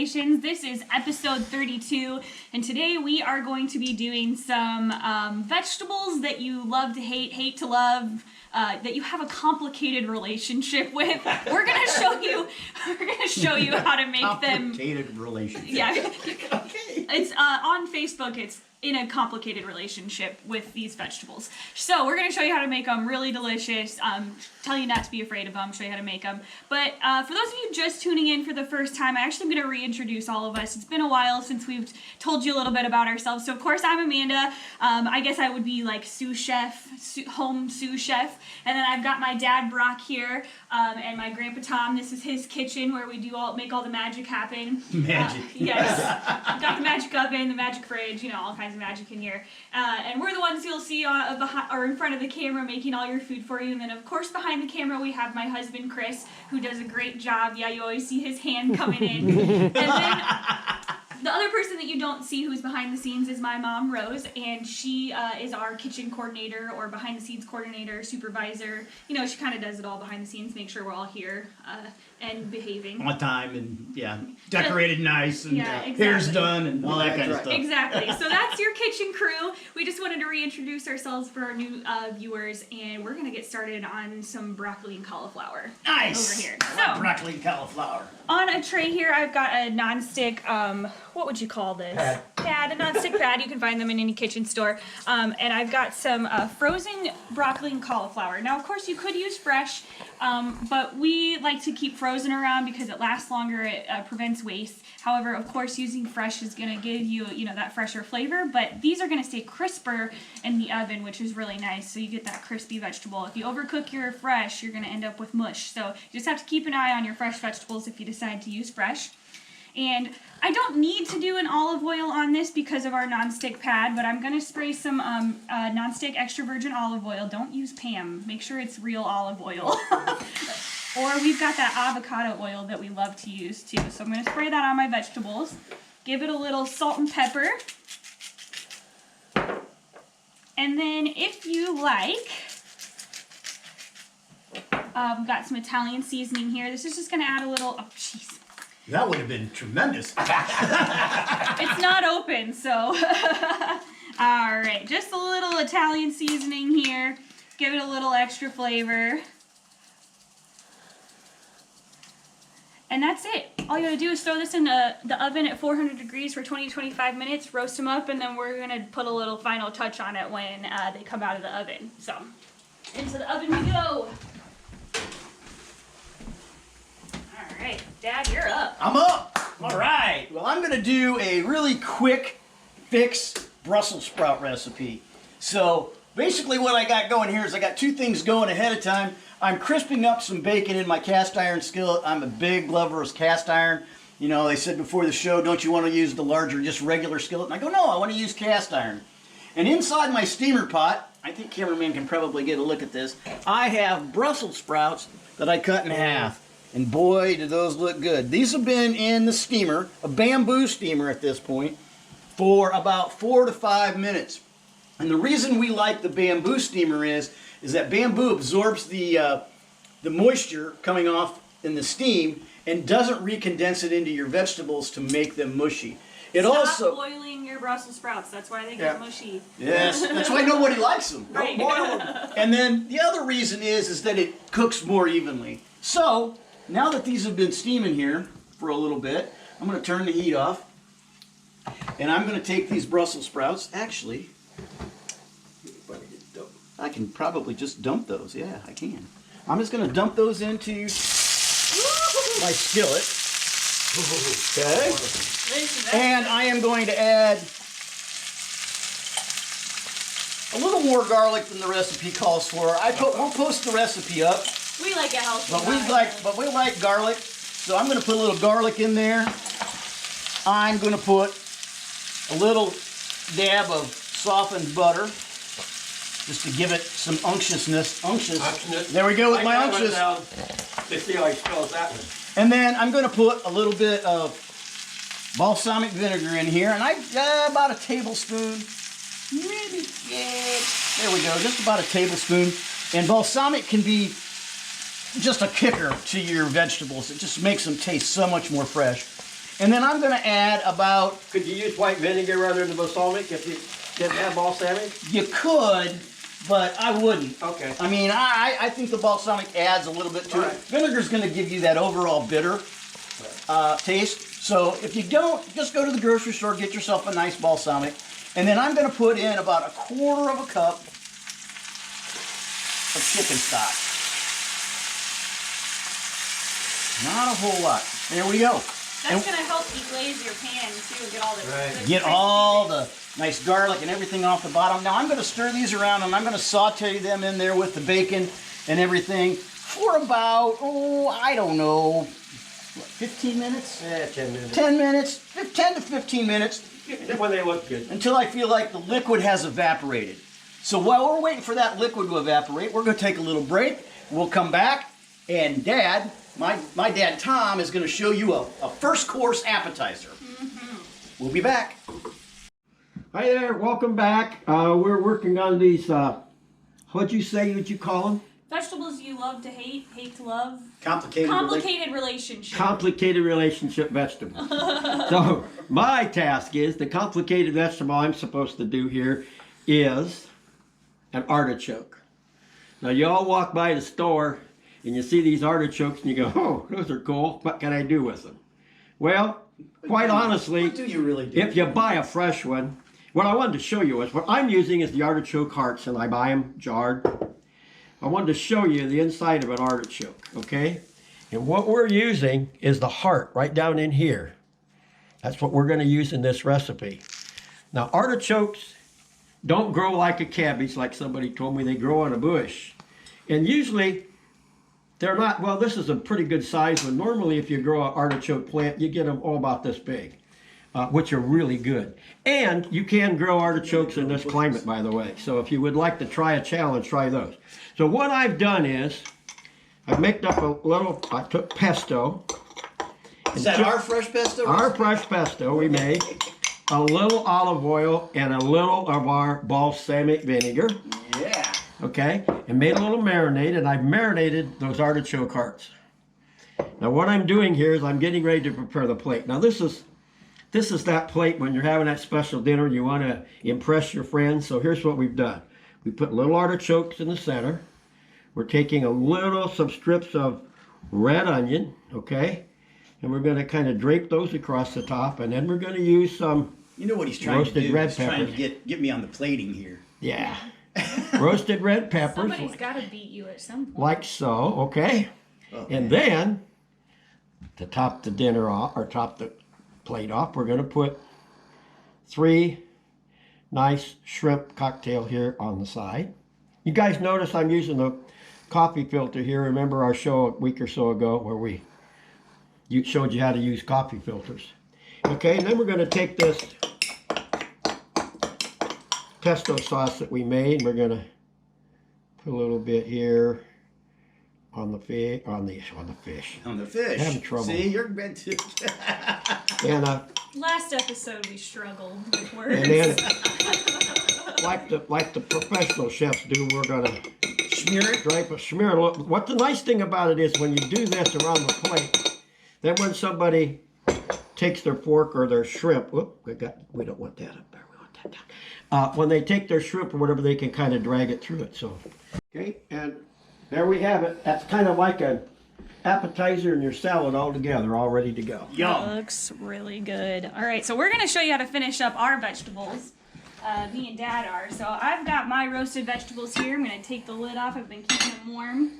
Congratulations, this is episode 32, and today we are going to be doing some vegetables that you love to hate, hate to love, that you have a complicated relationship with. We're gonna show you how to make them. Complicated relationship. Yeah. Okay. It's on Facebook. It's in a complicated relationship with these vegetables. So we're going to show you how to make them really delicious, tell you not to be afraid of them, show you how to make them. But for those of you just tuning in for the first time, I actually am going to reintroduce all of us. It's been a while since we've told you a little bit about ourselves. So of course I'm Amanda. I guess I would be like sous chef, home sous chef. And then I've got my dad Brock here, and my grandpa Tom. This is his kitchen where we make all the magic happen. Magic. Yes. Got the magic oven, the magic fridge, all kinds of magic in here. And we're the ones you'll see or in front of the camera making all your food for you. And then of course behind the camera we have my husband Chris, who does a great job. Yeah, you always see his hand coming in. And then the other person that you don't see who's behind the scenes is my mom, Rose, and she is our kitchen coordinator or behind the scenes coordinator, supervisor. She kind of does it all behind the scenes, make sure we're all here and behaving. On time and, decorated nice and exactly. hair's done and all that kind of stuff. Exactly. So that's your kitchen crew. We just wanted to reintroduce ourselves for our new viewers, and we're going to get started on some broccoli and cauliflower. Nice! Over here. I love broccoli and cauliflower. On a tray here, I've got a non-stick, what would you call this? Pad, a non-stick pad. You can find them in any kitchen store. And I've got some frozen broccoli and cauliflower. Now, of course, you could use fresh, but we like to keep frozen around because it lasts longer, it prevents waste. However, of course, using fresh is going to give you, that fresher flavor, but these are going to stay crisper in the oven, which is really nice, so you get that crispy vegetable. If you overcook your fresh, you're going to end up with mush, so you just have to keep an eye on your fresh vegetables if you decide to use fresh. And I don't need to do an olive oil on this because of our non-stick pad, but I'm going to spray some non-stick extra virgin olive oil. Don't use Pam. Make sure it's real olive oil. Or we've got that avocado oil that we love to use too. So I'm going to spray that on my vegetables. Give it a little salt and pepper. And then if you like, we've got some Italian seasoning here. This is just going to add a little, oh jeez. That would have been tremendous. It's not open, so. All right, just a little Italian seasoning here. Give it a little extra flavor. And that's it. All you gotta do is throw this in the oven at 400 degrees for 20 to 25 minutes, roast them up, and then we're gonna put a little final touch on it when they come out of the oven. So, into the oven we go. All right, Dad, you're up. I'm up. All right. Well, I'm going to do a really quick fix Brussels sprout recipe. So basically what I got going here is I got two things going ahead of time. I'm crisping up some bacon in my cast iron skillet. I'm a big lover of cast iron. They said before the show, don't you want to use the larger, just regular skillet? And I go, no, I want to use cast iron. And inside my steamer pot, I think cameraman can probably get a look at this, I have Brussels sprouts that I cut in half. And boy, do those look good. These have been in the steamer, a bamboo steamer at this point, for about 4 to 5 minutes. And the reason we like the bamboo steamer is that bamboo absorbs the moisture coming off in the steam and doesn't recondense it into your vegetables to make them mushy. Stop boiling your Brussels sprouts. That's why they get mushy. Yes, that's why nobody likes them. Right. Don't boil them. And then the other reason is that it cooks more evenly. So, now that these have been steaming here for a little bit, I'm going to turn the heat off. And I'm going to take these Brussels sprouts. Actually, I can probably just dump those. Yeah, I can. I'm just going to dump those into my skillet. Okay. And I am going to add a little more garlic than the recipe calls for. We'll post the recipe up. We like it healthy. But we like garlic, so I'm going to put a little garlic in there. I'm going to put a little dab of softened butter, just to give it some unctuousness. Unctuous. There we go with my unctuous. Let's see how he spells that one. And then I'm going to put a little bit of balsamic vinegar in here, and about a tablespoon. Maybe, there we go, just about a tablespoon. And balsamic can be just a kicker to your vegetables. It just makes them taste so much more fresh. And then I'm going to add about... Could you use white vinegar rather than balsamic if you didn't have balsamic? You could, but I wouldn't. Okay. I mean, I think the balsamic adds a little bit to it. Vinegar's going to give you that overall bitter taste. So if you don't, just go to the grocery store, get yourself a nice balsamic. And then I'm going to put in about 1/4 of a cup of chicken stock. Not a whole lot. There we go. That's going to help deglaze your pan too. Get all the Get all the nice garlic and everything off the bottom. Now I'm going to stir these around and I'm going to saute them in there with the bacon and everything for about, I don't know, what, 15 minutes? Yeah, 10 minutes. 10 minutes, 10 to 15 minutes. When they look good. Until I feel like the liquid has evaporated. So while we're waiting for that liquid to evaporate, we're going to take a little break. We'll come back and Dad, my dad Tom, is going to show you a first course appetizer. We'll be back. Hi there, welcome back. We're working on these, what'd you say that you call them? vegetables you love to hate, hate to love. Complicated relationship. Complicated relationship vegetables. So my task is, the complicated vegetable I'm supposed to do here is an artichoke. Now you all walk by the store and you see these artichokes and you go, oh, those are cool. What can I do with them? Well, quite honestly, what do you really do? if you buy a fresh one, what I wanted to show you is, what I'm using is the artichoke hearts, and I buy them jarred. I wanted to show you the inside of an artichoke, okay? And what we're using is the heart right down in here. That's what we're going to use in this recipe. Now, artichokes don't grow like a cabbage, like somebody told me. They grow on a bush. And usually, they're not, well, this is a pretty good size one. Normally, if you grow an artichoke plant, you get them all about this big, which are really good. And you can grow artichokes in this climate, by the way. So if you would like to try a challenge, try those. So what I've done is, I've mixed up a little, I took pesto. Is that our fresh pesto? Our fresh pesto we made. A little olive oil and a little of our balsamic vinegar. Yeah. Okay, and made a little marinade, and I've marinated those artichoke hearts. Now what I'm doing here is I'm getting ready to prepare the plate. Now this is that plate when you're having that special dinner, you want to impress your friends. So here's what we've done. We put little artichokes in the center. We're taking some strips of red onion, okay? And we're going to kind of drape those across the top, and then we're going to use some You know what he's trying to roasted do? red He's trying peppers. to get me on the plating here. Yeah. Roasted red peppers. Somebody's got to beat you at some point. Like so, okay? And then, to top the dinner off, or top the plate off, we're going to put 3 nice shrimp cocktail here on the side. You guys notice I'm using the coffee filter here. Remember our show a week or so ago where you showed you how to use coffee filters. Okay, and then we're going to take this pesto sauce that we made. We're going to put a little bit here on the fish. On the fish. I'm having trouble. See, you're bad too. And Last episode we struggled with words. and then, like the professional chefs do, we're gonna Smear it. smear it a little. What the nice thing about it is, when you do this around the plate, then when somebody takes their fork or their shrimp, we don't want that up there. We want that down. When they take their shrimp or whatever, they can kind of drag it through it. So, okay, and there we have it. That's kind of like an appetizer and your salad all together, all ready to go. Yum. That looks really good. All right, so we're going to show you how to finish up our vegetables. Me and Dad are. So I've got my roasted vegetables here. I'm going to take the lid off. I've been keeping them warm.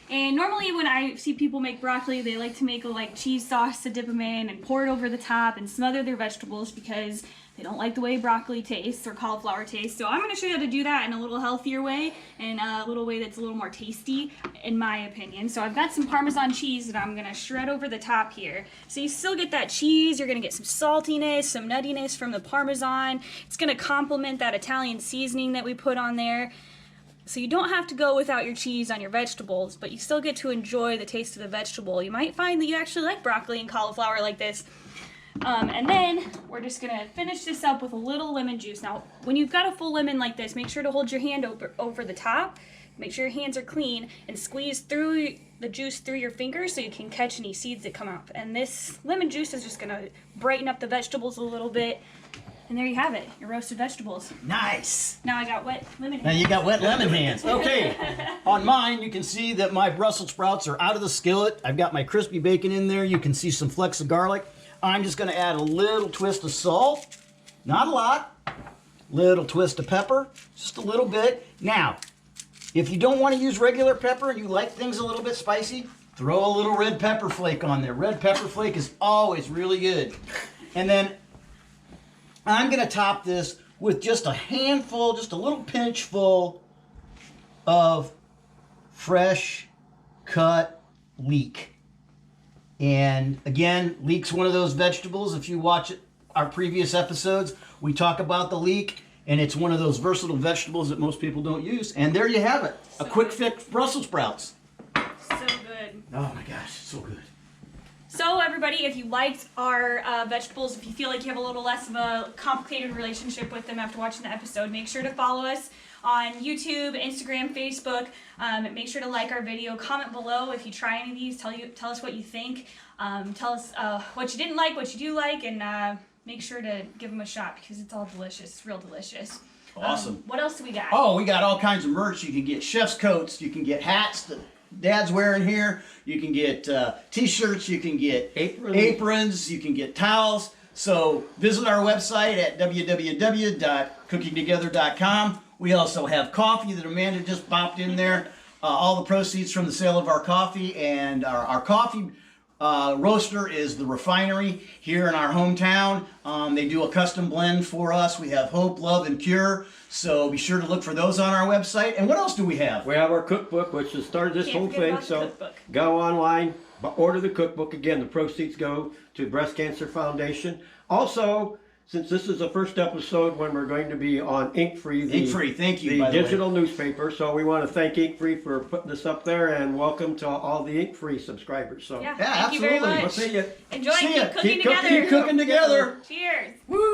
And normally when I see people make broccoli, they like to make a cheese sauce to dip them in and pour it over the top and smother their vegetables because they don't like the way broccoli tastes or cauliflower tastes. So I'm going to show you how to do that in a little healthier way and a little way that's a little more tasty, in my opinion. So I've got some Parmesan cheese that I'm going to shred over the top here. So you still get that cheese. You're going to get some saltiness, some nuttiness from the Parmesan. It's going to complement that Italian seasoning that we put on there. So you don't have to go without your cheese on your vegetables, but you still get to enjoy the taste of the vegetable. You might find that you actually like broccoli and cauliflower like this. And then we're just going to finish this up with a little lemon juice. Now, when you've got a full lemon like this, make sure to hold your hand over the top. Make sure your hands are clean and squeeze through the juice through your fingers so you can catch any seeds that come up. And this lemon juice is just gonna brighten up the vegetables a little bit. And there you have it, your roasted vegetables. Nice. Now I got wet lemon Now hands. you got wet lemon hands. Okay. On mine, you can see that my Brussels sprouts are out of the skillet. I've got my crispy bacon in there. You can see some flecks of garlic. I'm just going to add a little twist of salt. Not a lot. Little twist of pepper. Just a little bit. Now, if you don't want to use regular pepper and you like things a little bit spicy, throw a little red pepper flake on there. Red pepper flake is always really good. And then I'm going to top this with just a handful, just a little pinch full of fresh cut leek. And again, leek's one of those vegetables. If you watch our previous episodes, we talk about the leek, and it's one of those versatile vegetables that most people don't use. And there you have it, a quick fix Brussels sprouts. So good. Oh my gosh, so good. So everybody, if you liked our vegetables, if you feel like you have a little less of a complicated relationship with them after watching the episode, make sure to follow us on YouTube, Instagram, Facebook. Make sure to like our video. Comment below if you try any of these. Tell us what you think. Tell us what you didn't like, what you do like, and make sure to give them a shot because it's all delicious. It's real delicious. Awesome. What else do we got? Oh, we got all kinds of merch. You can get chef's coats. You can get hats that Dad's wearing here. You can get t-shirts. You can get aprons. You can get towels. So visit our website at www.cookingtogether.com. We also have coffee that Amanda just popped in there. All the proceeds from the sale of our coffee, and our coffee roaster is the Refinery here in our hometown. They do a custom blend for us. We have Hope, Love, and Cure. So be sure to look for those on our website. And what else do we have? We have our cookbook, which has started this Can't whole forget thing. about the So cookbook. go online, order the cookbook. Again, the proceeds go to Breast Cancer Foundation. Also, since this is the first episode when we're going to be on Ink Free, Ink Free, thank you, the by the way. digital newspaper. So we want to thank Ink Free for putting this up there, and welcome to all the Ink Free subscribers. So Yeah, Yeah, thank you very absolutely. much. we'll see you. Enjoy. See ya. Keep cooking Keep together. cooking together. Cheers. Woo!